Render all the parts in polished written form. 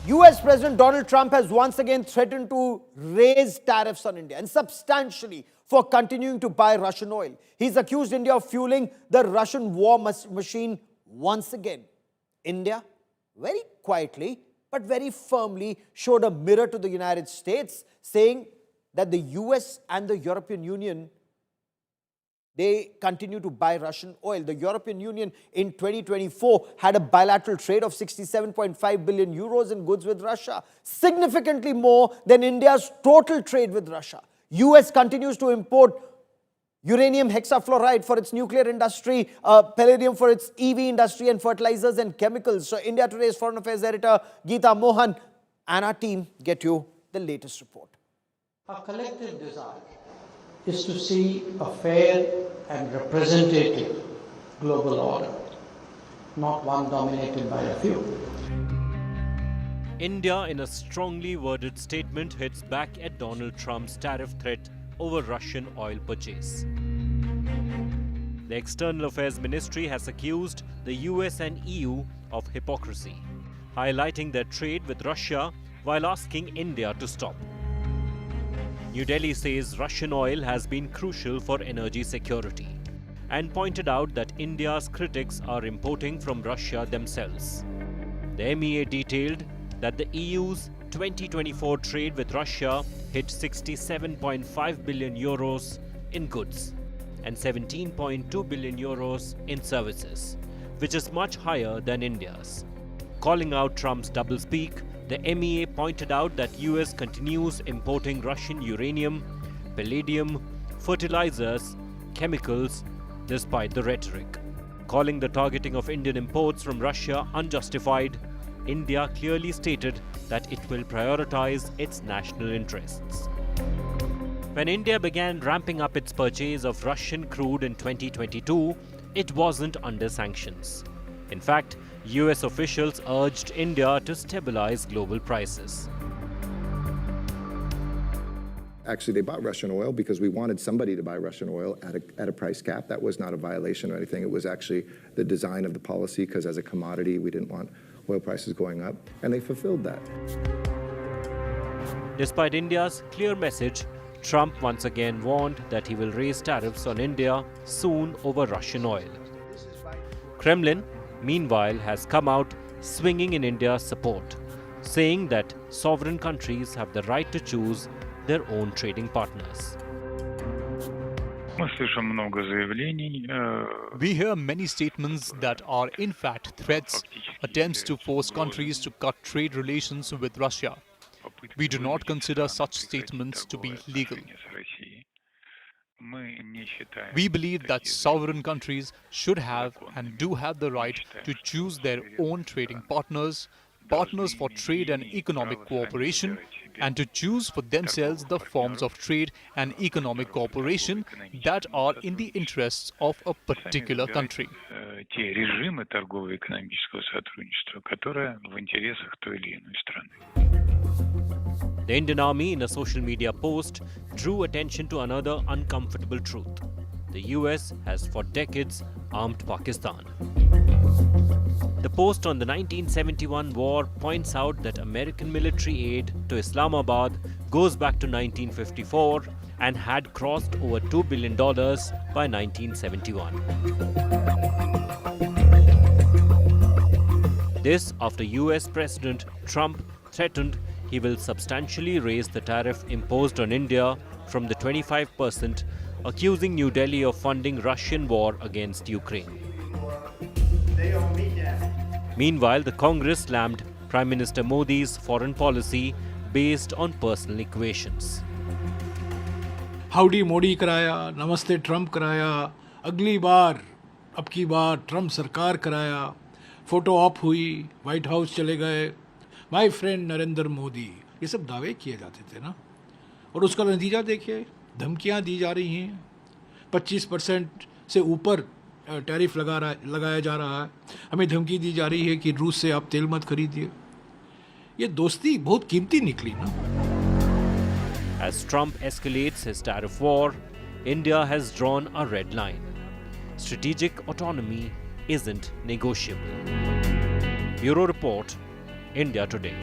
US President Donald Trump has once again threatened to raise tariffs on India, and substantially, for continuing to buy Russian oil. He's accused India of fueling the Russian war machine once again. India, very quietly but very firmly, showed a mirror to the United States, saying that the US and the European Union, they continue to buy Russian oil. The European Union in 2024 had a bilateral trade of 67.5 billion euros in goods with Russia, significantly more than India's total trade with Russia. US continues to import uranium hexafluoride for its nuclear industry, palladium for its EV industry, and fertilizers and chemicals. So India Today's Foreign Affairs editor Geeta Mohan and our team get you the latest report. Our collective desire is to see a fair and representative global order, not one dominated by a few. India, in a strongly worded statement, hits back at Donald Trump's tariff threat over Russian oil purchase. The External Affairs Ministry has accused the US and EU of hypocrisy, highlighting their trade with Russia while asking India to stop. New Delhi says Russian oil has been crucial for energy security and pointed out that India's critics are importing from Russia themselves. The MEA detailed that the EU's 2024 trade with Russia hit 67.5 billion euros in goods and 17.2 billion euros in services, which is much higher than India's. Calling out Trump's doublespeak, the MEA pointed out that US continues importing Russian uranium, palladium, fertilizers, chemicals, despite the rhetoric. Calling the targeting of Indian imports from Russia unjustified, India clearly stated that it will prioritize its national interests. When India began ramping up its purchase of Russian crude in 2022, it wasn't under sanctions. In fact, US officials urged India to stabilize global prices. Actually, they bought Russian oil because we wanted somebody to buy Russian oil at a price cap. That was not a violation or anything. It was actually the design of the policy, because as a commodity, we didn't want oil prices going up, and they fulfilled that. Despite India's clear message, Trump once again warned that he will raise tariffs on India soon over Russian oil. Kremlin, meanwhile, has come out swinging in India's support, saying that sovereign countries have the right to choose their own trading partners. We hear many statements that are in fact threats, attempts to force countries to cut trade relations with Russia. We do not consider such statements to be legal. We believe that sovereign countries should have and do have the right to choose their own trading partners, partners for trade and economic cooperation, and to choose for themselves the forms of trade and economic cooperation that are in the interests of a particular country. The Indian Army, in a social media post, drew attention to another uncomfortable truth. The US has for decades armed Pakistan. The post on the 1971 war points out that American military aid to Islamabad goes back to 1954 and had crossed over $2 billion by 1971. This after US President Trump threatened he will substantially raise the tariff imposed on India from the 25%, accusing New Delhi of funding Russian war against Ukraine. Meanwhile, the Congress slammed Prime Minister Modi's foreign policy based on personal equations. Howdy Modi कराया, नमस्ते Trump कराया, अगली बार अब की बार Trump सरकार कराया, photo op हुई, white house चले गए, माय फ्रेंड नरेंद्र मोदी, ये सब दावे किए जाते थे ना। और उसका नतीजा देखिए, धमकियां दी जा रही हैं, 25% से ऊपर टैरिफ लगाया जा रहा है, हमें धमकी दी जा रही है कि रूस से आप तेल मत खरीदिए। ये दोस्ती बहुत कीमती निकली ना। As Trump escalates his tariff war, India has drawn a red line. Strategic autonomy isn't negotiable. Bureau Report, India Today.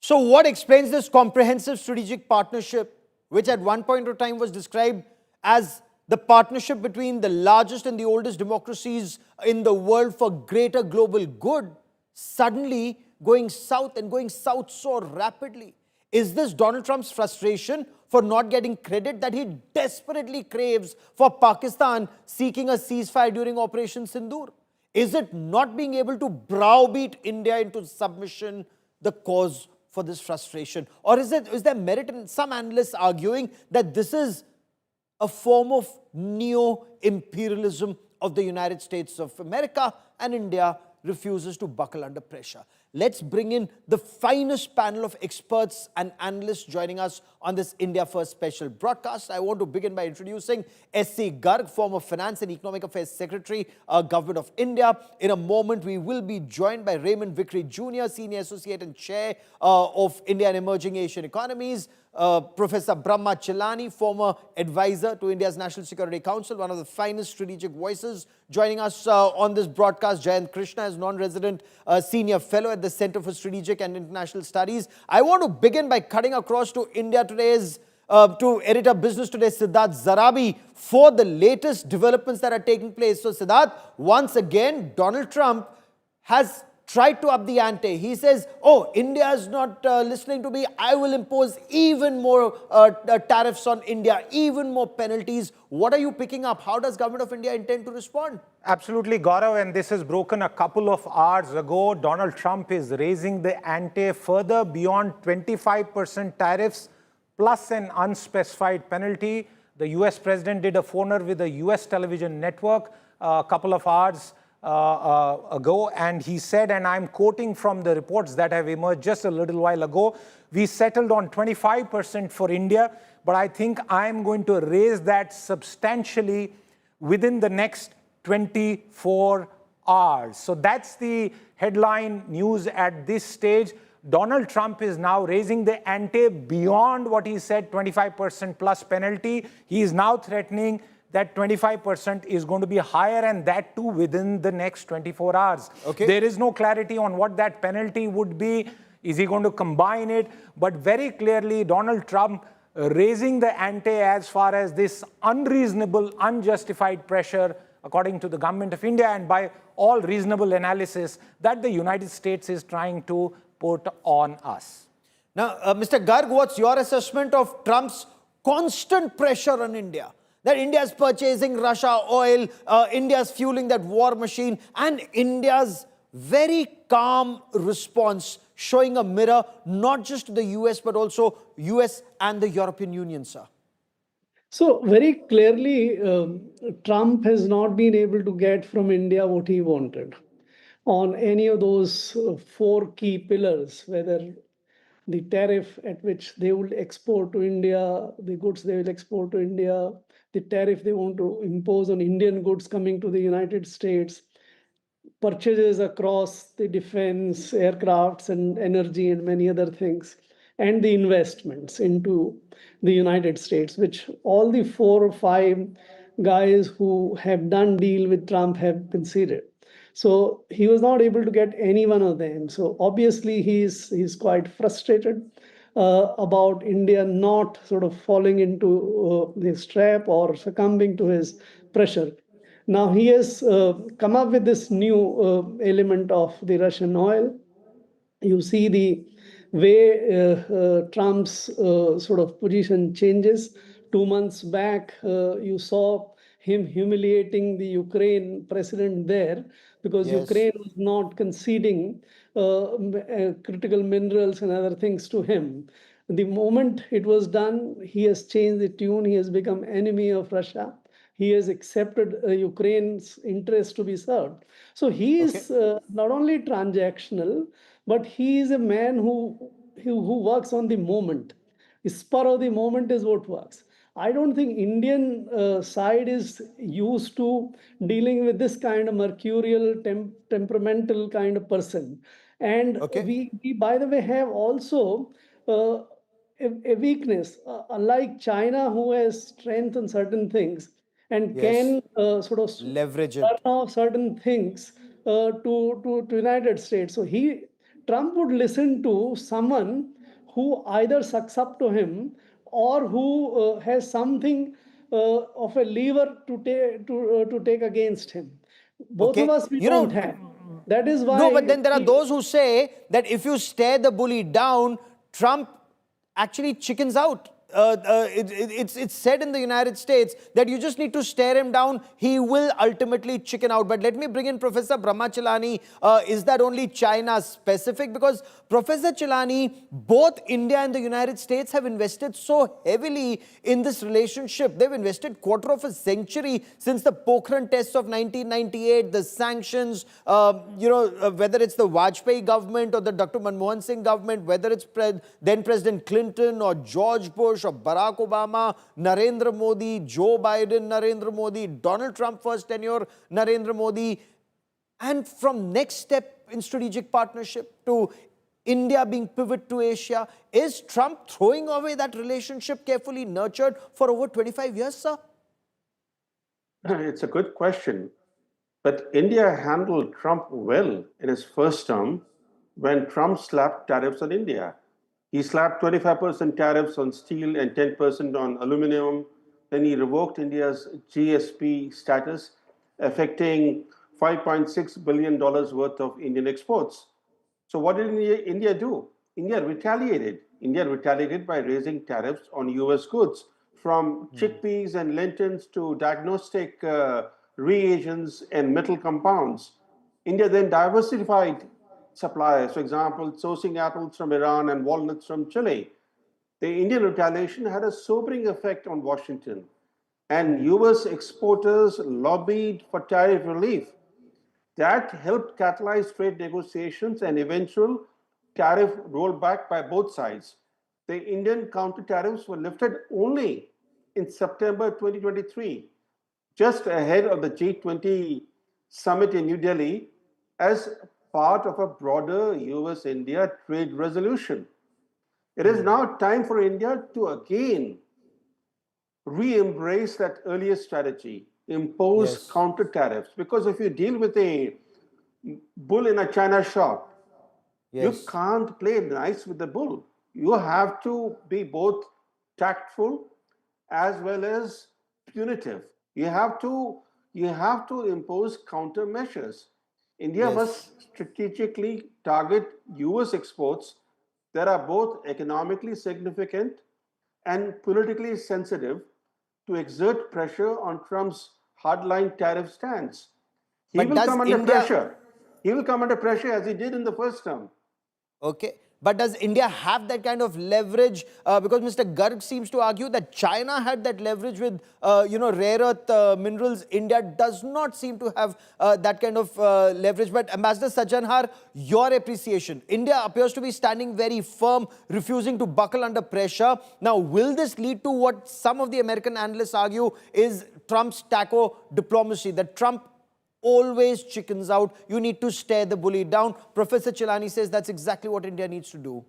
So, what explains this comprehensive strategic partnership, which at one point of time was described as the partnership between the largest and the oldest democracies in the world for greater global good, suddenly going south and going south so rapidly? Is this Donald Trump's frustration for not getting credit that he desperately craves for Pakistan seeking a ceasefire during Operation Sindoor? Is it not being able to browbeat India into submission the cause for this frustration? Or is there merit in some analysts arguing that this is a form of neo-imperialism of the United States of America, and India refuses to buckle under pressure? Let's bring in the finest panel of experts and analysts joining us on this India First special broadcast. I want to begin by introducing S.C. Garg, former Finance and Economic Affairs Secretary, Government of India. In a moment, we will be joined by Raymond Vickery Jr., Senior Associate and Chair of India and Emerging Asian Economies, Professor Brahma Chilani, former advisor to India's National Security Council, one of the finest strategic voices. Joining us on this broadcast, Jayant Krishna is non-resident senior fellow at the Center for Strategic and International Studies. I want to begin by cutting across to India Today's to editor Business Today, Siddharth Zarabi, for the latest developments that are taking place. So, Siddharth, once again, Donald Trump has tried to up the ante. He says, oh, India is not listening to me. I will impose even more tariffs on India, even more penalties. What are you picking up? How does Government of India intend to respond? Absolutely, Gaurav, and this has broken a couple of hours ago. Donald Trump is raising the ante further beyond 25% tariffs plus an unspecified penalty. The US president did a phone with a US television network a couple of hours ago, and he said, and I'm quoting from the reports that have emerged just a little while ago, we settled on 25% for India, but I think I'm going to raise that substantially within the next 24 hours. So that's the headline news at this stage. Donald Trump is now raising the ante beyond what he said, 25% plus penalty. He is now threatening that 25% is going to be higher, and that too within the next 24 hours. Okay. There is no clarity on what that penalty would be. Is he going to combine it? But very clearly, Donald Trump raising the ante as far as this unreasonable, unjustified pressure, according to the Government of India and by all reasonable analysis, that the United States is trying to put on us. Now, Mr. Garg, what's your assessment of Trump's constant pressure on India? That India is purchasing Russia oil, India is fueling that war machine, and India's very calm response, showing a mirror not just to the US, but also US and the European Union, sir. So very clearly, Trump has not been able to get from India what he wanted on any of those four key pillars, whether the tariff at which they will export to India, the goods they will export to India, the tariff they want to impose on Indian goods coming to the United States, purchases across the defense, aircrafts and energy and many other things, and the investments into the United States, which all the 4 or 5 guys who have done deal with Trump have conceded. So he was not able to get any one of them. So obviously he's quite frustrated about India not sort of falling into his trap or succumbing to his pressure. Now he has come up with this new element of the Russian oil. You see the way Trump's sort of position changes. 2 months back, you saw him humiliating the Ukraine president there because Yes. Ukraine was not conceding critical minerals and other things to him. The moment it was done, he has changed the tune. He has become enemy of Russia. He has accepted Ukraine's interest to be served. So he is not only transactional, but he is a man who works on the moment. The spur of the moment is what works. I don't think Indian side is used to dealing with this kind of mercurial, temperamental kind of person. And we, by the way, have also a weakness. Unlike China, who has strength in certain things, and Yes. can sort of Leverage turn it. off certain things to United States. So Trump would listen to someone who either sucks up to him or who has something of a lever to take against him. Both of Okay. us we don't have. That is No, but why then there are those who say that if you stare the bully down, Trump actually chickens out. It's said in the United States that you just need to stare him down. He will ultimately chicken out. But let me bring in Professor Brahmachalani. Is that only China specific? Because Professor Chilani, both India and the United States have invested so heavily in this relationship. They've invested quarter of a century since the Pokhran tests of 1998, the sanctions, whether it's the Vajpayee government or the Dr. Manmohan Singh government, whether it's then President Clinton or George Bush or Barack Obama, Narendra Modi, Joe Biden, Narendra Modi, Donald Trump first tenure, Narendra Modi, and from next step in strategic partnership to India being pivot to Asia. Is Trump throwing away that relationship carefully nurtured for over 25 years, sir? It's a good question. But India handled Trump well in his first term when Trump slapped tariffs on India. He slapped 25% tariffs on steel and 10% on aluminum. Then he revoked India's GSP status, affecting $5.6 billion worth of Indian exports. So what did India do? India retaliated. India retaliated by raising tariffs on US goods, from chickpeas and lentils to diagnostic reagents and metal compounds. India then diversified suppliers, for example, sourcing apples from Iran and walnuts from Chile. The Indian retaliation had a sobering effect on Washington, and US exporters lobbied for tariff relief. That helped catalyze trade negotiations and eventual tariff rollback by both sides. The Indian counter tariffs were lifted only in September 2023, just ahead of the G20 summit in New Delhi, as part of a broader US-India trade resolution. It is now time for India to again re-embrace that earlier strategy, impose counter tariffs. Because if you deal with a bull in a china shop, you can't play nice with the bull. You have to be both tactful as well as punitive. You have to impose countermeasures. India must strategically target US exports that are both economically significant and politically sensitive to exert pressure on Trump's hardline tariff stance. He will come under pressure. He will come under pressure as he did in the first term. Okay. But does India have that kind of leverage? Because Mr. Garg seems to argue that China had that leverage with, rare earth minerals. India does not seem to have that kind of leverage. But Ambassador Sajjanhar, your appreciation. India appears to be standing very firm, refusing to buckle under pressure. Now, will this lead to what some of the American analysts argue is Trump's taco diplomacy, that Trump always chickens out? You need to stare the bully down. Professor Chilani says that's exactly what India needs to do.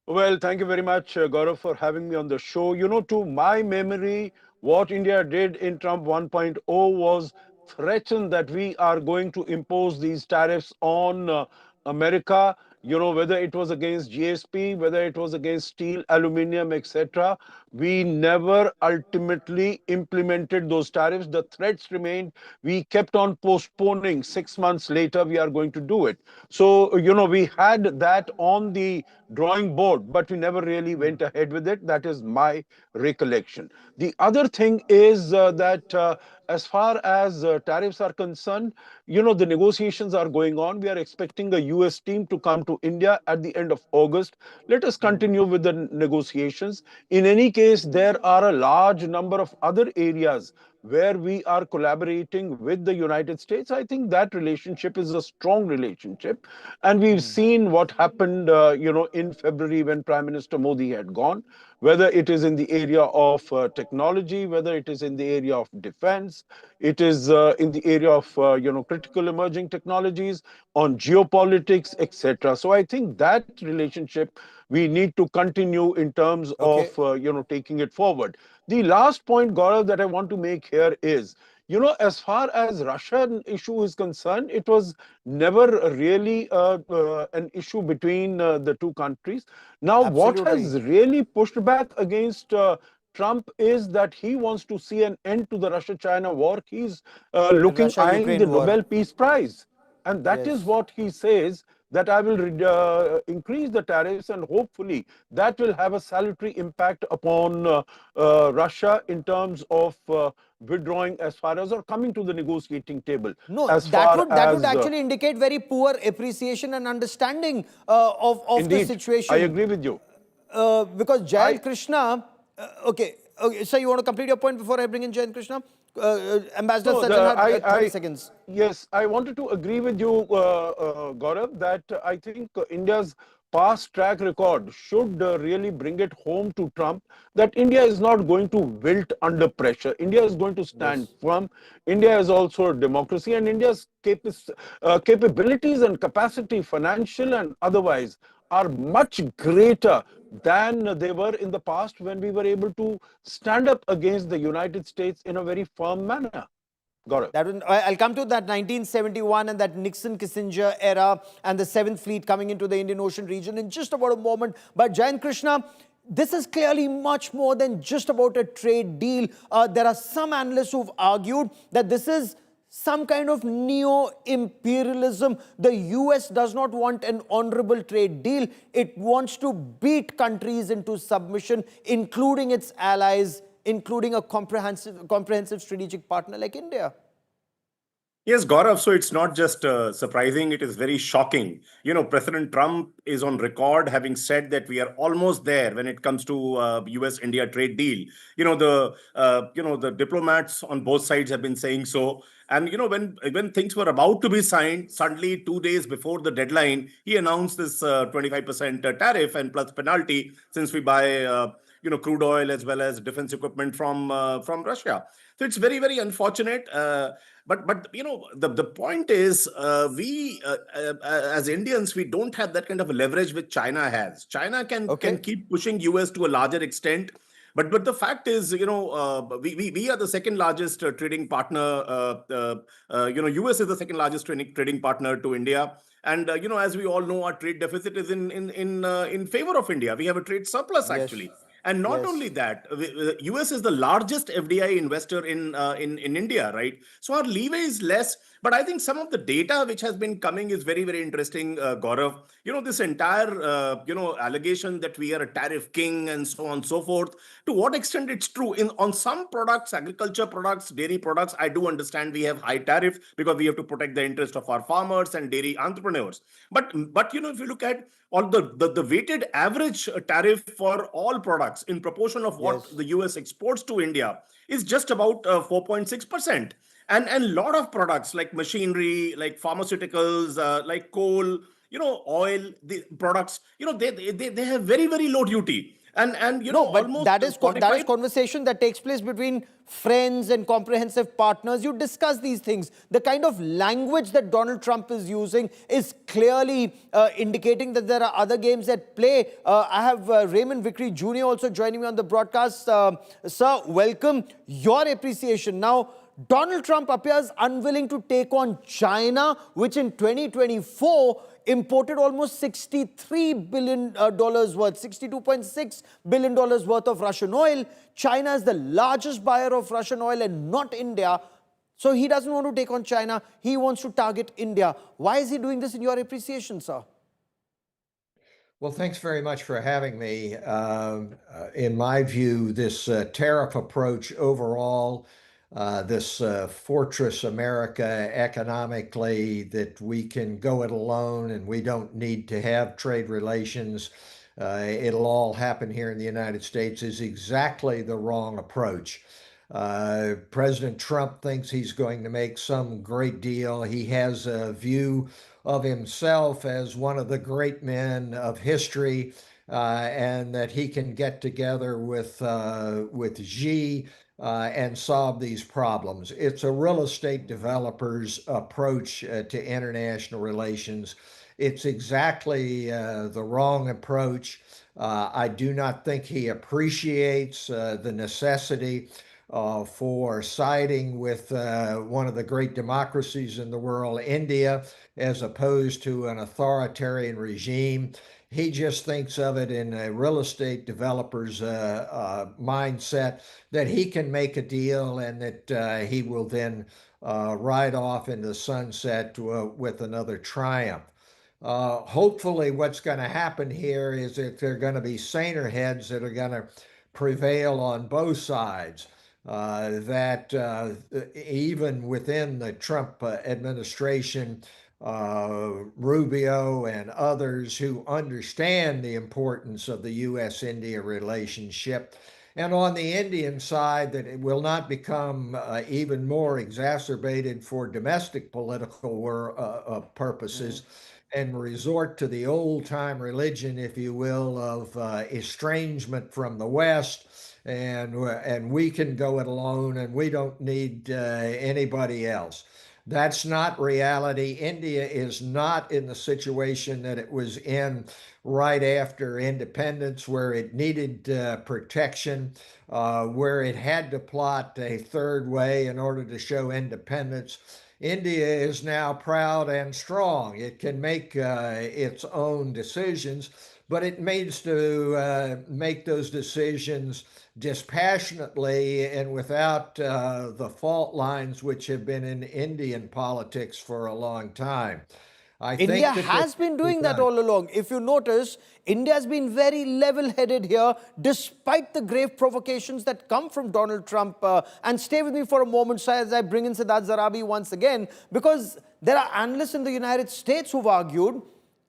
Well, thank you very much, Gaurav, for having me on the show. To my memory, what India did in Trump 1.0 was threaten that we are going to impose these tariffs on America, whether it was against GSP, whether it was against steel, aluminum, etc. We never ultimately implemented those tariffs. The threats remained. We kept on postponing. 6 months later, we are going to do it. So, we had that on the drawing board, but we never really went ahead with it. That is my recollection. The other thing is that as far as tariffs are concerned, the negotiations are going on. We are expecting a US team to come to India at the end of August. Let us continue with the negotiations. In any case, there are a large number of other areas where we are collaborating with the United States. I think that relationship is a strong relationship. And we've seen what happened, in February when Prime Minister Modi had gone, whether it is in the area of technology, whether it is in the area of defense, it is in the area of, critical emerging technologies, on geopolitics, etc. So I think that relationship we need to continue in terms Okay. of taking it forward. The last point, Gaurav, that I want to make here is, as far as Russian issue is concerned, it was never really an issue between the two countries. Now, what Absolutely. has really pushed back against Trump is that he wants to see an end to the Russia-China war. He's eyeing the Russia-Ukraine war. Nobel Peace Prize. And that is Yes. what he says, that I will increase the tariffs, and hopefully that will have a salutary impact upon Russia in terms of withdrawing as far as, or coming to the negotiating table No, as that far would as actually indicate very poor appreciation and understanding of the indeed, I situation. agree with you. Because I Jayant Krishna, okay, so you want to complete your point before I bring in Jayant Krishna? Ambassador No, Sajjan had 30 seconds. yes, I wanted to agree with you, Gaurav, that I think India's past track record should really bring it home to Trump that India is not going to wilt under pressure. India is going to stand Yes. firm. India is also a democracy, and India's capabilities and capacity, financial and otherwise, are much greater than they were in the past, when we were able to stand up against the United States in a very firm manner. Gaurav. I'll come to that 1971 and that Nixon-Kissinger era and the 7th Fleet coming into the Indian Ocean region in just about a moment. But Jayant Krishna, this is clearly much more than just about a trade deal. There are some analysts who've argued that this is some kind of neo-imperialism. The US does not want an honorable trade deal. It wants to beat countries into submission, including its allies, including a comprehensive strategic partner like India. Yes, Gaurav. So it's not just surprising, it is very shocking. President Trump is on record having said that we are almost there when it comes to US-India trade deal. The diplomats on both sides have been saying so. And when things were about to be signed, suddenly 2 days before the deadline, he announced this 25% tariff and plus penalty, since we buy crude oil as well as defense equipment from Russia. So it's very, very unfortunate. But the point is, we as Indians, we don't have that kind of a leverage which China has. China can keep pushing US to a larger extent. But the fact is, we are the second largest trading partner. US is the second largest trading partner to India. And as we all know, our trade deficit is in favor of India. We have a trade surplus, actually. And not only that, US is the largest FDI investor in India, right? So our leeway is less. But I think some of the data which has been coming is very, very interesting, Gaurav. This entire, allegation that we are a tariff king and so on and so forth, to what extent it's true. On some products, agriculture products, dairy products, I do understand we have high tariff because we have to protect the interest of our farmers and dairy entrepreneurs. But if you look at all the weighted average tariff for all products in proportion of what the US exports to India is just about 4.6%. And a lot of products like machinery, like pharmaceuticals, like coal, oil, the products, they have very, very low duty. And no, but almost that is 45 conversation that takes place between friends and comprehensive partners. You discuss these things. The kind of language that Donald Trump is using is clearly indicating that there are other games at play. I have Raymond Vickery Jr. also joining me on the broadcast. Sir, welcome. Your appreciation. Now, Donald Trump appears unwilling to take on China, which in 2024 imported almost $63 billion worth, $62.6 billion worth of Russian oil. China is the largest buyer of Russian oil and not India. So he doesn't want to take on China. He wants to target India. Why is he doing this in your appreciation, sir? Well, thanks very much for having me. In my view, this tariff approach overall, this fortress America economically, that we can go it alone and we don't need to have trade relations, it'll all happen here in the United States, is exactly the wrong approach. President Trump thinks he's going to make some great deal. He has a view of himself as one of the great men of history, and that he can get together with Xi and solve these problems. It's a real estate developer's approach to international relations. It's exactly the wrong approach. I do not think he appreciates the necessity for siding with one of the great democracies in the world, India, as opposed to an authoritarian regime. He just thinks of it in a real estate developer's mindset that he can make a deal and that he will then ride off into the sunset with another triumph. Hopefully, what's going to happen here is that there are going to be saner heads that are going to prevail on both sides. That even within the Trump administration, Rubio and others who understand the importance of the U.S.-India relationship, and on the Indian side, that it will not become even more exacerbated for domestic political purposes and resort to the old-time religion, if you will, of estrangement from the West. And we can go it alone, and we don't need anybody else. That's not reality. India is not in the situation that it was in right after independence, where it needed protection, where it had to plot a third way in order to show independence. India is now proud and strong. It can make its own decisions, but it needs to make those decisions dispassionately and without the fault lines which have been in Indian politics for a long time. India has been doing that all along. If you notice, India has been very level-headed here, despite the grave provocations that come from Donald Trump. And stay with me for a moment, Shah, as I bring in Siddharth Zarabi once again, because there are analysts in the United States who've argued,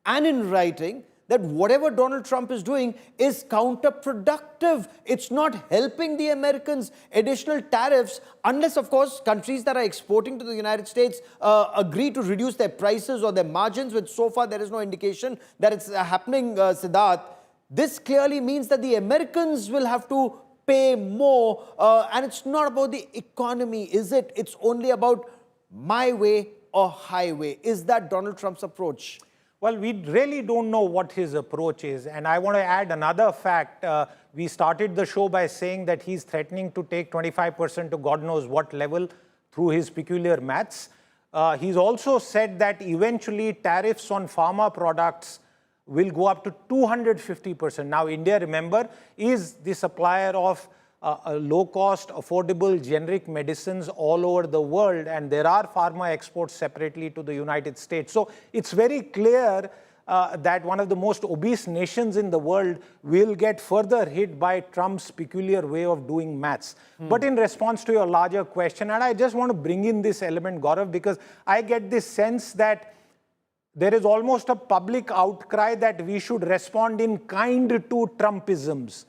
and in writing, that whatever Donald Trump is doing is counterproductive. It's not helping the Americans. Additional tariffs, unless, of course, countries that are exporting to the United States agree to reduce their prices or their margins, which so far there is no indication that it's happening, Siddharth. This clearly means that the Americans will have to pay more, and it's not about the economy, is it? It's only about my way or highway. Is that Donald Trump's approach? Well, we really don't know what his approach is. And I want to add another fact. We started the show by saying that he's threatening to take 25% to God knows what level through his peculiar maths. He's also said that eventually tariffs on pharma products will go up to 250%. Now, India, remember, is the supplier of low-cost, affordable, generic medicines all over the world, and there are pharma exports separately to the United States. So it's very clear that one of the most obese nations in the world will get further hit by Trump's peculiar way of doing maths. But in response to your larger question, and I just want to bring in this element, Gaurav, because I get this sense that there is almost a public outcry that we should respond in kind to Trumpisms.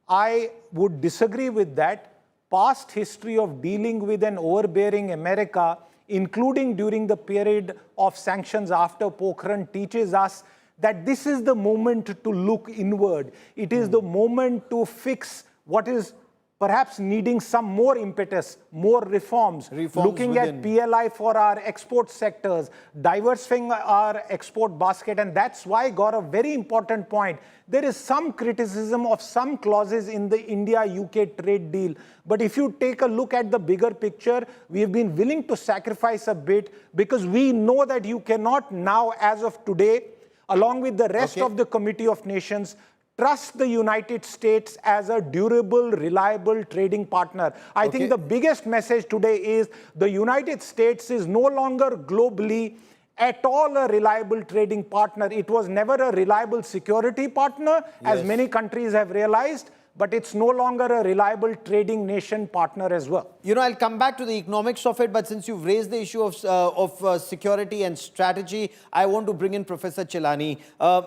I would disagree with that. Past history of dealing with an overbearing America, including during the period of sanctions after Pokhran, teaches us that this is the moment to look inward. It is the moment to fix what is perhaps needing some more impetus, more reforms looking within. at PLI for our export sectors, diversifying our export basket. And that's why, Gaurav, very important point, there is some criticism of some clauses in the India-UK trade deal. But if you take a look at the bigger picture, we have been willing to sacrifice a bit because we know that you cannot now, as of today, along with the rest of the Committee of Nations, trust the United States as a durable, reliable trading partner. I think the biggest message today is the United States is no longer globally at all a reliable trading partner. It was never a reliable security partner, as many countries have realized, but it's no longer a reliable trading nation partner as well. You know, I'll come back to the economics of it, but since you've raised the issue of security and strategy, I want to bring in Professor Chilani.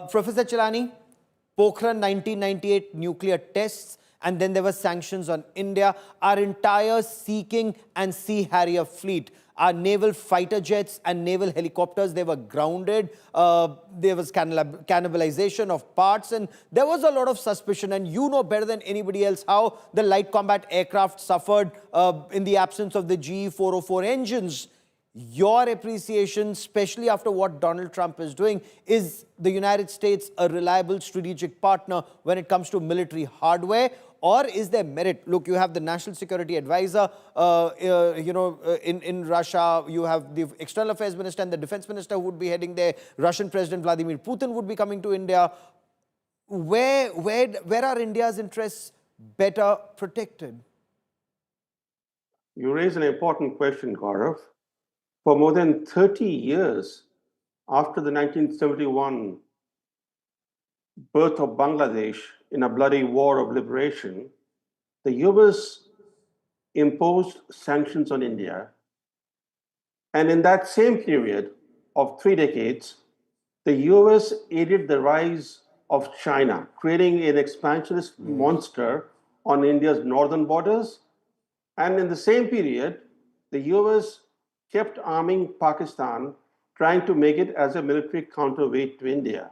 Professor Chilani, Pokhran 1998 nuclear tests, and then there were sanctions on India. Our entire Sea King and Sea Harrier fleet, our naval fighter jets and naval helicopters, they were grounded. There was cannibalization of parts, and there was a lot of suspicion. And you know better than anybody else how the light combat aircraft suffered in the absence of the GE 404 engines. your appreciation, especially after what Donald Trump is doing? Is the United States a reliable strategic partner when it comes to military hardware? Or is there merit? Look, you have the National Security Advisor, in Russia. You have the External Affairs Minister and the Defense Minister who would be heading there. Russian President Vladimir Putin would be coming to India. Where are India's interests better protected? You raise an important question, Gaurav. For more than 30 years after the 1971 birth of Bangladesh in a bloody war of liberation, the US imposed sanctions on India. And in that same period of 3 decades, the US aided the rise of China, creating an expansionist monster on India's northern borders. And in the same period, the US kept arming Pakistan, trying to make it as a military counterweight to India.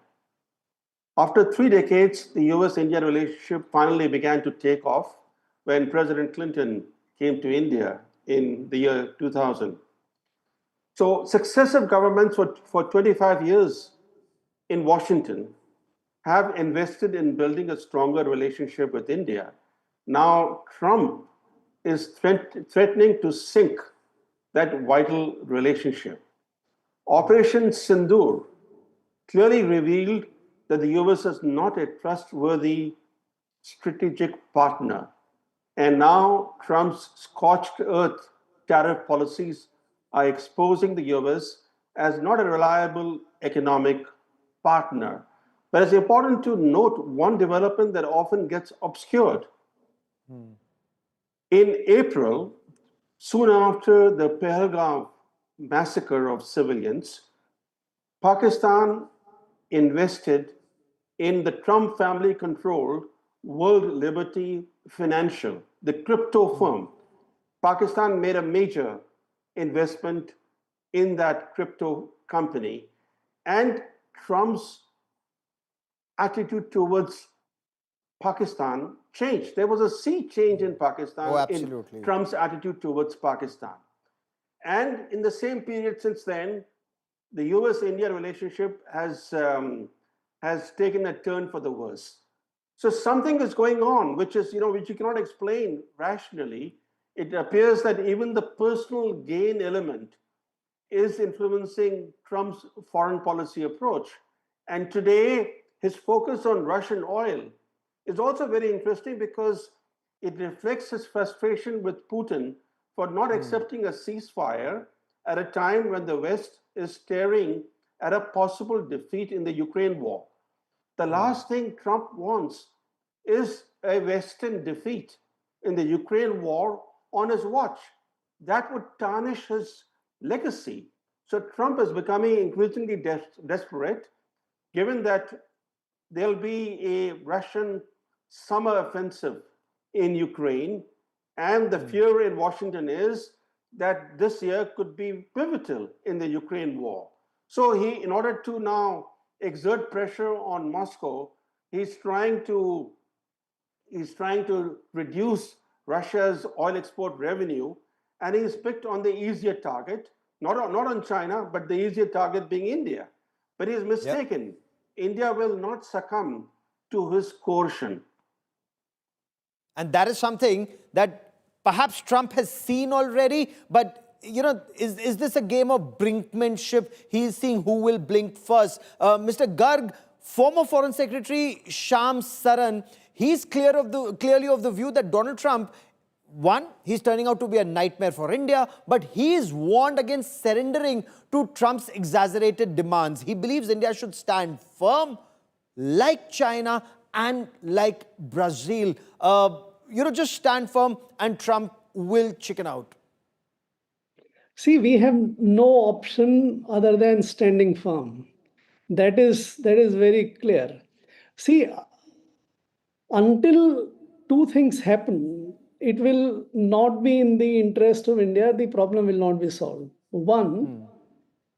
After 3 decades, the US-India relationship finally began to take off when President Clinton came to India in the year 2000. So successive governments for 25 years in Washington have invested in building a stronger relationship with India. Now Trump is threatening to sink that vital relationship. Operation Sindoor clearly revealed that the US is not a trustworthy strategic partner. And now Trump's scorched earth tariff policies are exposing the US as not a reliable economic partner. But it's important to note one development that often gets obscured. In April, soon after the Pahalgam massacre of civilians, Pakistan invested in the Trump family-controlled World Liberty Financial, the crypto firm. Pakistan made a major investment in that crypto company, and Trump's attitude towards Pakistan changed. There was a sea change in Pakistan, in Trump's attitude towards Pakistan. And in the same period since then, the US-India relationship has taken a turn for the worse. So something is going on, which you cannot explain rationally. It appears that even the personal gain element is influencing Trump's foreign policy approach. And today, his focus on Russian oil is also very interesting because it reflects his frustration with Putin for not accepting a ceasefire at a time when the West is staring at a possible defeat in the Ukraine war. The last thing Trump wants is a Western defeat in the Ukraine war on his watch. That would tarnish his legacy. So Trump is becoming increasingly desperate, given that there'll be a Russian summer offensive in Ukraine, and the fear in Washington is that this year could be pivotal in the Ukraine war. So in order to now exert pressure on Moscow, he's trying to reduce Russia's oil export revenue, and he's picked on the easier target, not on China, but the easier target being India. But he's mistaken. Yep. India will not succumb to his coercion. And that is something that perhaps Trump has seen already, but is this a game of brinkmanship? He's seeing who will blink first. Mr. Garg, former Foreign Secretary Shams Saran, he's clearly of the view that Donald Trump, one, he's turning out to be a nightmare for India, but he's warned against surrendering to Trump's exaggerated demands. He believes India should stand firm, like China and like Brazil. Just stand firm and Trump will chicken out. See, we have no option other than standing firm. That is very clear. See, until two things happen, it will not be in the interest of India, the problem will not be solved. One,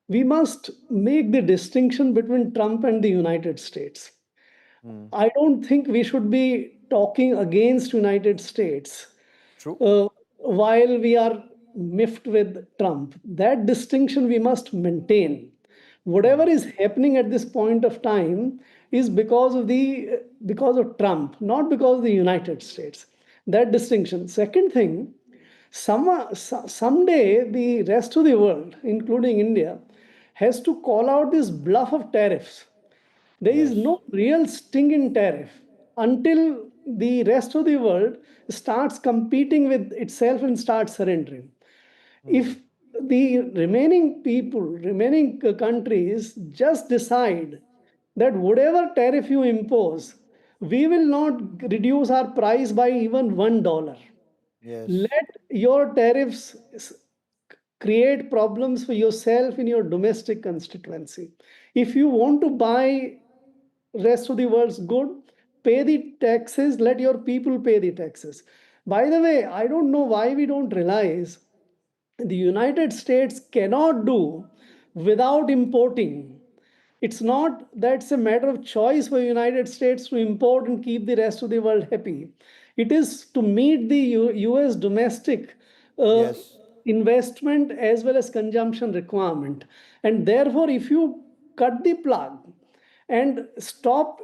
we must make the distinction between Trump and the United States. I don't think we should be talking against United States while we are miffed with Trump. That distinction we must maintain. Whatever is happening at this point of time is because of Trump, not because of the United States. That distinction. Second thing, someday the rest of the world, including India, has to call out this bluff of tariffs. There is no real sting in tariff until the rest of the world starts competing with itself and starts surrendering. If the remaining countries just decide that whatever tariff you impose, we will not reduce our price by even $1. Yes. Let your tariffs create problems for yourself in your domestic constituency. If you want to buy rest of the world's good, pay the taxes, let your people pay the taxes. By the way, I don't know why we don't realize the United States cannot do without importing. It's not that's a matter of choice for the United States to import and keep the rest of the world happy. It is to meet the US domestic Yes. investment as well as consumption requirement. And therefore, if you cut the plug and stop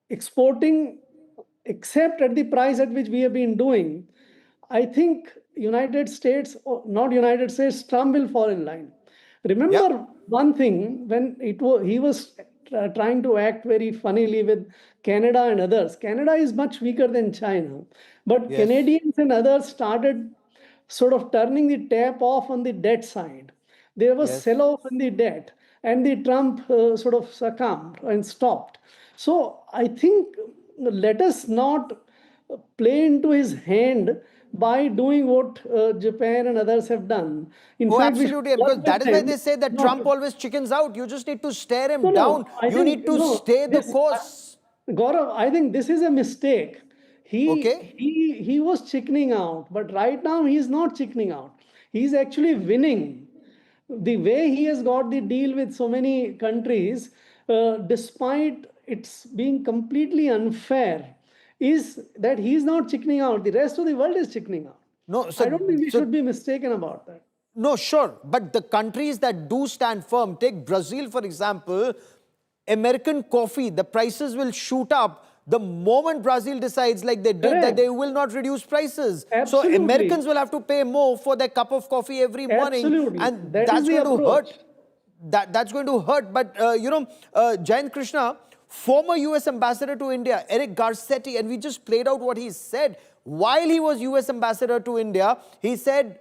exporting except at the price at which we have been doing, I think United States, or not United States, Trump will fall in line. Remember one thing, when he was trying to act very funnily with Canada and others. Canada is much weaker than China, but Yes. Canadians and others started sort of turning the tap off on the debt side. There was Yes. sell-off in the debt, and the Trump sort of succumbed and stopped. So I think let us not play into his hand by doing what Japan and others have done. In Oh, fact, we should absolutely. work Because that with is why them. they say that No, Trump always chickens out. You just need to stare him no, down. I You think, need to no, stay the this, course. Gaurav, I think this is a mistake. Okay? He was chickening out, but right now he's not chickening out. He's actually winning. The way he has got the deal with so many countries, despite it's being completely unfair, is that he's not chickening out. The rest of the world is chickening out. No, I don't think we should be mistaken about that. No, sure. But the countries that do stand firm, take Brazil, for example, American coffee, the prices will shoot up the moment Brazil decides, like they did, that Correct. they will not reduce prices. Absolutely. So Americans will have to pay more for their cup of coffee every morning. Absolutely. And That is that's the going to approach. hurt. That's going to hurt. But, Jayant Krishna, former US ambassador to India, Eric Garcetti, and we just played out what he said. While he was US ambassador to India, he said,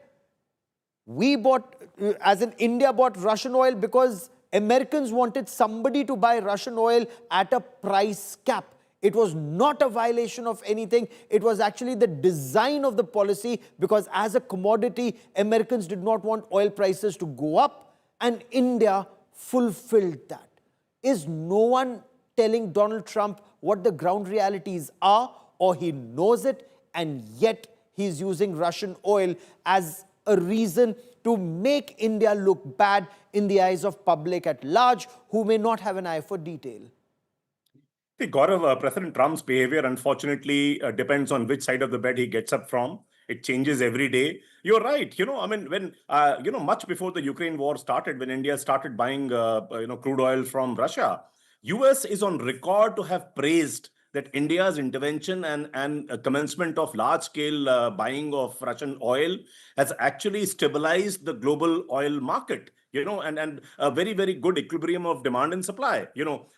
we bought, as in India bought Russian oil because Americans wanted somebody to buy Russian oil at a price cap. It was not a violation of anything. It was actually the design of the policy, because as a commodity, Americans did not want oil prices to go up, and India fulfilled that. Is no one telling Donald Trump what the ground realities are, or he knows it, and yet he's using Russian oil as a reason to make India look bad in the eyes of public at large, who may not have an eye for detail? See, Gaurav, President Trump's behavior, unfortunately, depends on which side of the bed he gets up from. It changes every day. You're right. When, much before the Ukraine war started, when India started buying, crude oil from Russia, US is on record to have praised that India's intervention and commencement of large-scale buying of Russian oil has actually stabilized the global oil market. And a very, very good equilibrium of demand and supply.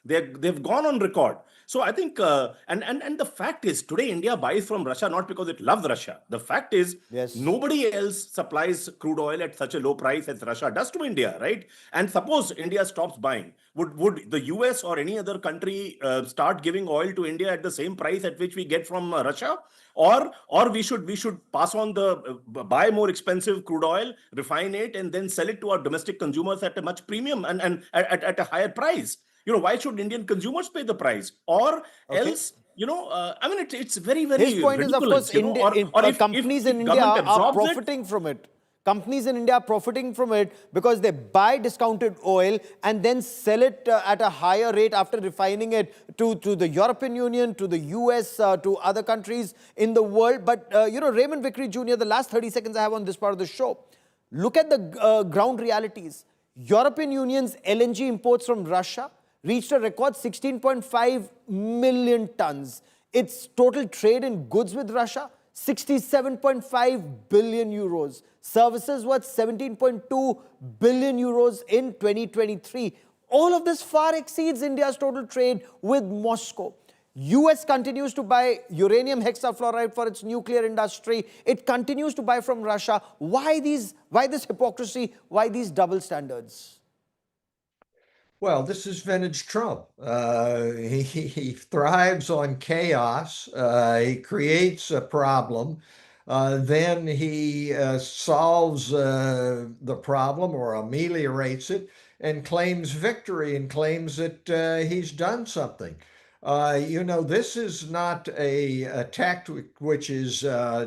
They've gone on record. So I think, and the fact is, today India buys from Russia not because it loves Russia. The fact is, Yes. nobody else supplies crude oil at such a low price as Russia does to India, right? And suppose India stops buying, would the US or any other country start giving oil to India at the same price at which we get from Russia? Or we should pass on the buy more expensive crude oil, refine it, and then sell it to our domestic consumers at a much premium and at a higher price. Why should Indian consumers pay the price? Or else, it's very, very His point is, of course, ridiculous, companies if in India government are absorbs it, profiting from it. Companies in India are profiting from it because they buy discounted oil and then sell it at a higher rate after refining it to the European Union, to the US, to other countries in the world. But, Raymond Vickery Jr., the last 30 seconds I have on this part of the show. Look at the ground realities. European Union's LNG imports from Russia reached a record 16.5 million tons. Its total trade in goods with Russia, 67.5 billion euros. Services worth 17.2 billion euros in 2023. All of this far exceeds India's total trade with Moscow. US continues to buy uranium hexafluoride for its nuclear industry. It continues to buy from Russia. Why this hypocrisy? Why these double standards? Well, this is vintage Trump. He thrives on chaos. He creates a problem. Then he solves the problem or ameliorates it and claims victory and claims that he's done something. This is not a tactic which is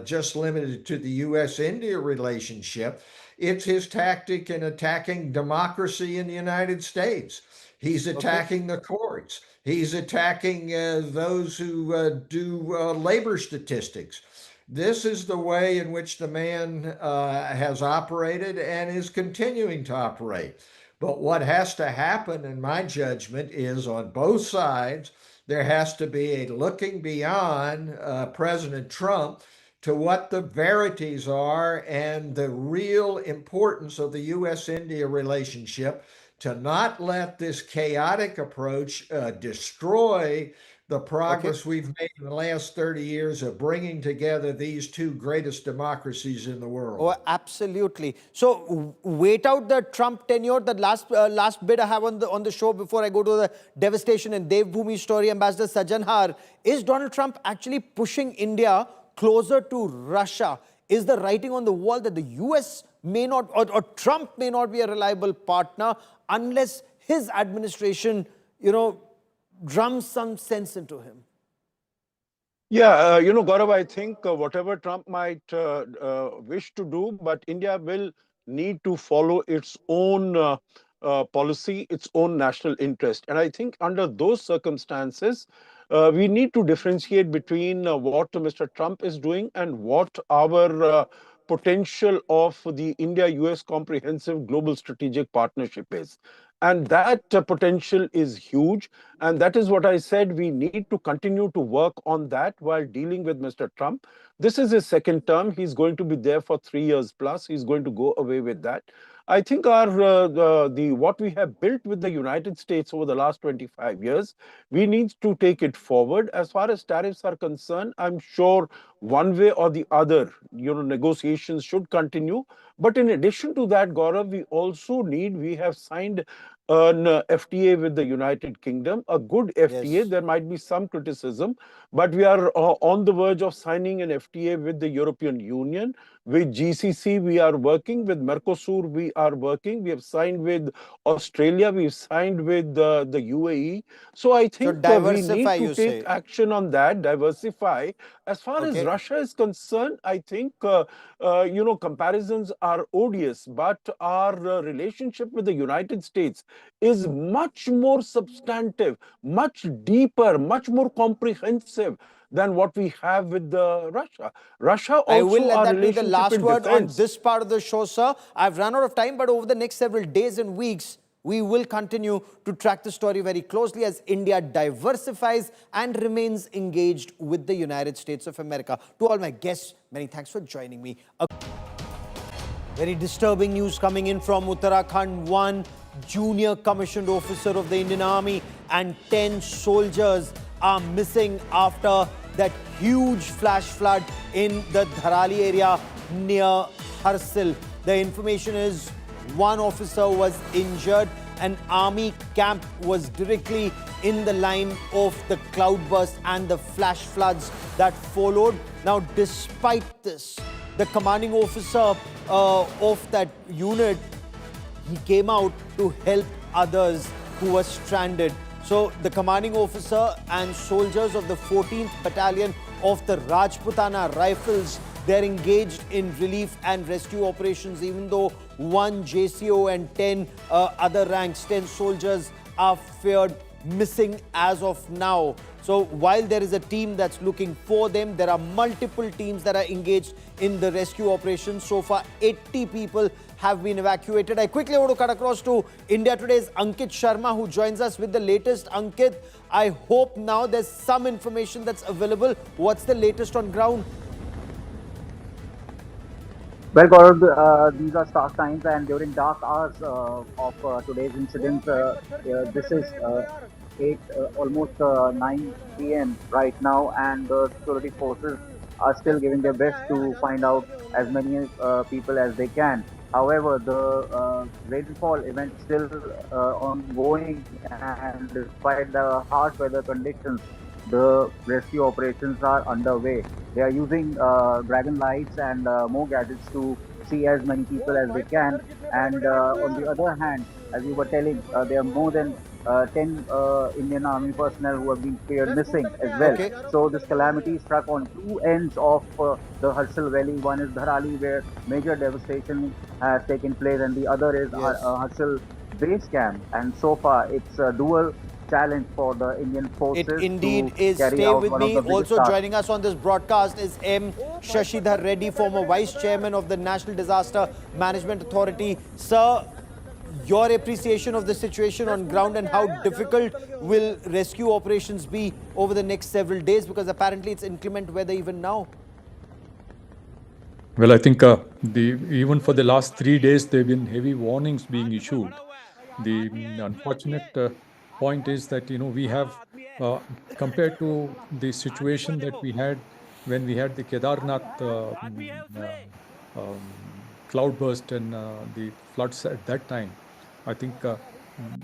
just limited to the US-India relationship. It's his tactic in attacking democracy in the United States. He's attacking the courts. He's attacking those who do labor statistics. This is the way in which the man has operated and is continuing to operate. But what has to happen, in my judgment, is on both sides, there has to be a looking beyond President Trump to what the verities are and the real importance of the US-India relationship, to not let this chaotic approach destroy the progress we've made in the last 30 years of bringing together these two greatest democracies in the world. Oh, absolutely. So wait out the Trump tenure. The last bit I have on the show before I go to the devastation and Devbhoomi story, Ambassador Sajanhar, is Donald Trump actually pushing India closer to Russia? Is the writing on the wall that the US may not, or Trump may not be a reliable partner unless his administration, drums some sense into him? Yeah, Gaurav, I think whatever Trump might wish to do, but India will need to follow its own policy, its own national interest. And I think under those circumstances, we need to differentiate between what Mr. Trump is doing and what our potential of the India-US Comprehensive Global Strategic Partnership is. And that potential is huge. And that is what I said, we need to continue to work on that while dealing with Mr. Trump. This is his second term. He's going to be there for 3 years plus. He's going to go away with that. I think what we have built with the United States over the last 25 years, we need to take it forward. As far as tariffs are concerned, I'm sure one way or the other, negotiations should continue. But in addition to that, Gaurav, we have signed an FTA with the United Kingdom, a good FTA. Yes. There might be some criticism, but we are on the verge of signing an FTA with the European Union. With GCC, we are working. With Mercosur, we are working. We have signed with Australia. We've signed with the UAE. So I think we need to take action on that, diversify. As far as Russia is concerned, I think, comparisons are odious, but our relationship with the United States is much more substantive, much deeper, much more comprehensive than what we have with Russia. Russia also, I will let that be the last word on this part of the show, sir. I've run out of time, but over the next several days and weeks, we will continue to track the story very closely as India diversifies and remains engaged with the United States of America. To all my guests, many thanks for joining me. Very disturbing news coming in from Uttarakhand. One junior commissioned officer of the Indian Army and 10 soldiers are missing after that huge flash flood in the Dharali area near Harsil. The information is one officer was injured. An army camp was directly in the line of the cloudburst and the flash floods that followed. Now, despite this, the commanding officer of that unit, he came out to help others who were stranded. So the commanding officer and soldiers of the 14th Battalion of the Rajputana Rifles, they're engaged in relief and rescue operations, even though one JCO and 10 other ranks, 10 soldiers are feared missing as of now. So while there is a team that's looking for them, there are multiple teams that are engaged in the rescue operation. So far, 80 people have been evacuated. I quickly want to cut across to India Today's Ankit Sharma, who joins us with the latest. Ankit, I hope now there's some information that's available. What's the latest on ground? Well, Gaurav, these are stark times, and during dark hours of today's incident, this is 8, almost 9 p.m. right now, and the security forces are still giving their best to find out as many people as they can. However, the rainfall event is still ongoing, and despite the harsh weather conditions, the rescue operations are underway. They are using dragon lights and more gadgets to see as many people as they can. And on the other hand, as you were telling, there are more than 10 Indian Army personnel who have been cleared missing as well. Okay. So this calamity struck on two ends of the Harshal Valley. One is Dharali, where major devastation has taken place, and the other is Harshal Base Camp. And so far, it's a dual challenge for the Indian forces. It indeed is. Carry Stay out with one of me. the biggest Also tasks. joining us on this broadcast is M. Shashidhar Reddy, former Vice Chairman of the National Disaster Management Authority. Sir, your appreciation of the situation on ground and how difficult will rescue operations be over the next several days, because apparently it's inclement weather even now. Well, I think even for the last 3 days, there have been heavy warnings being issued. The unfortunate point is that, we have, compared to the situation that we had when we had the Kedarnath cloudburst and the floods at that time, I think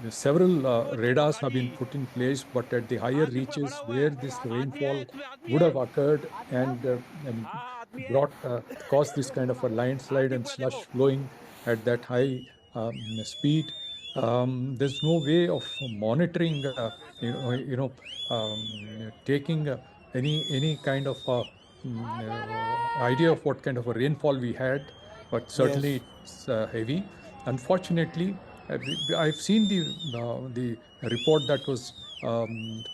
several radars have been put in place, but at the higher reaches where this rainfall would have occurred and caused this kind of a landslide and slush flowing at that high speed. There's no way of monitoring, taking any kind of idea of what kind of a rainfall we had, but certainly it's heavy. Unfortunately, I've seen the report that was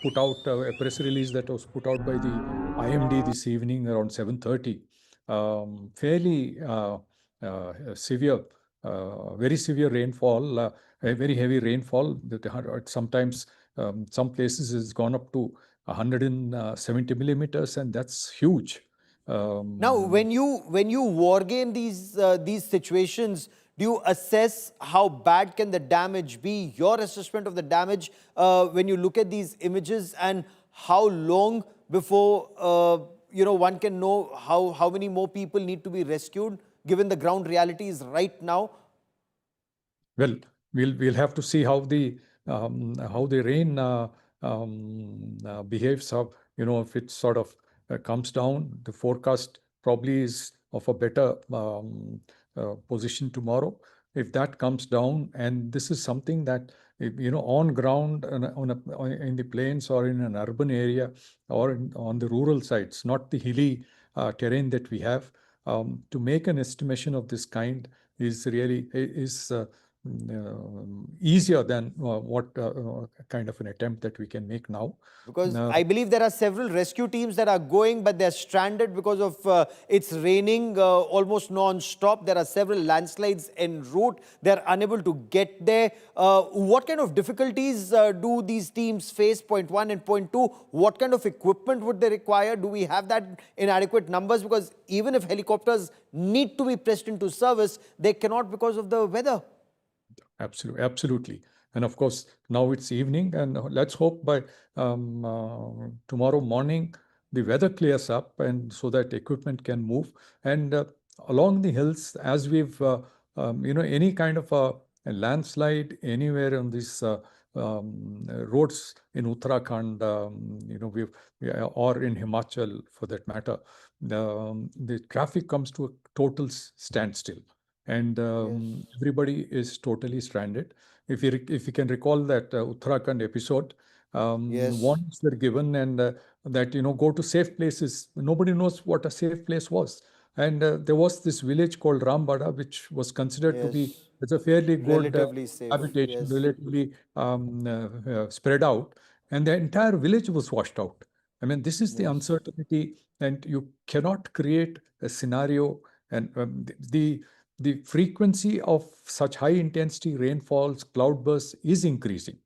put out, a press release that was put out by the IMD this evening around 7:30. Fairly severe, very severe rainfall, a very heavy rainfall. Sometimes some places has gone up to 170 millimeters, and that's huge. Now, when you war game these situations, do you assess how bad can the damage be? Your assessment of the damage when you look at these images, and how long before one can know how many more people need to be rescued, given the ground realities right now? Well, we'll have to see how the rain behaves. If it sort of comes down, the forecast probably is of a better position tomorrow. If that comes down, and this is something that on ground, in the plains or in an urban area or on the rural sites, not the hilly terrain that we have, to make an estimation of this kind is really easier than what kind of an attempt that we can make now. Because I believe there are several rescue teams that are going, but they're stranded because of it's raining almost non-stop. There are several landslides en route. They're unable to get there. What kind of difficulties do these teams face? Point one, and point two, what kind of equipment would they require? Do we have that in adequate numbers? Because even if helicopters need to be pressed into service, they cannot because of the weather. Absolutely. And of course, now it's evening, and let's hope by tomorrow morning the weather clears up, and so that equipment can move. And along the hills, as we've, any kind of a landslide anywhere on these roads in Uttarakhand, or in Himachal for that matter, the traffic comes to a total standstill. And everybody is totally stranded. If you can recall that Uttarakhand episode, warnings were given, and that go to safe places. Nobody knows what a safe place was, and there was this village called Rambada, which was considered to be as a fairly good Relatively safe, habitation, relatively spread out, and the entire village was washed out. I mean, this is the uncertainty, and you cannot create a scenario. And the frequency of such high intensity rainfalls, cloudbursts is increasing.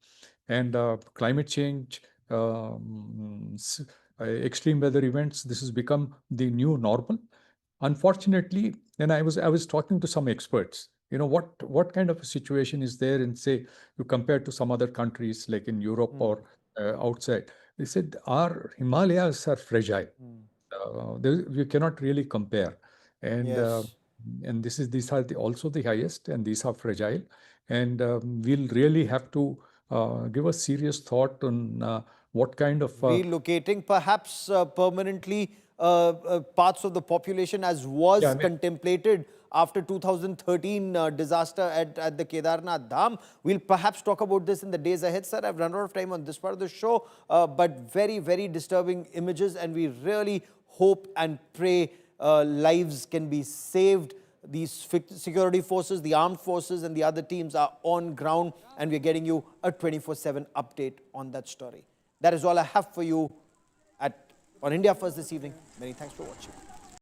And climate change, extreme weather events, this has become the new normal. Unfortunately, and I was talking to some experts, what kind of a situation is there in, say, you compare to some other countries like in Europe or outside. They said our Himalayas are fragile. You cannot really compare. And Yes. these are also the highest, and these are fragile. And we'll really have to give a serious thought on what kind of Relocating perhaps permanently parts of the population, as was contemplated after 2013 disaster at the Kedarnath Dham. We'll perhaps talk about this in the days ahead, sir. I've run out of time on this part of the show, but very, very disturbing images, and we really hope and pray lives can be saved. These security forces, the armed forces and the other teams are on ground, and we're getting you a 24/7 update on that story. That is all I have for you on India First this evening. Many thanks for watching.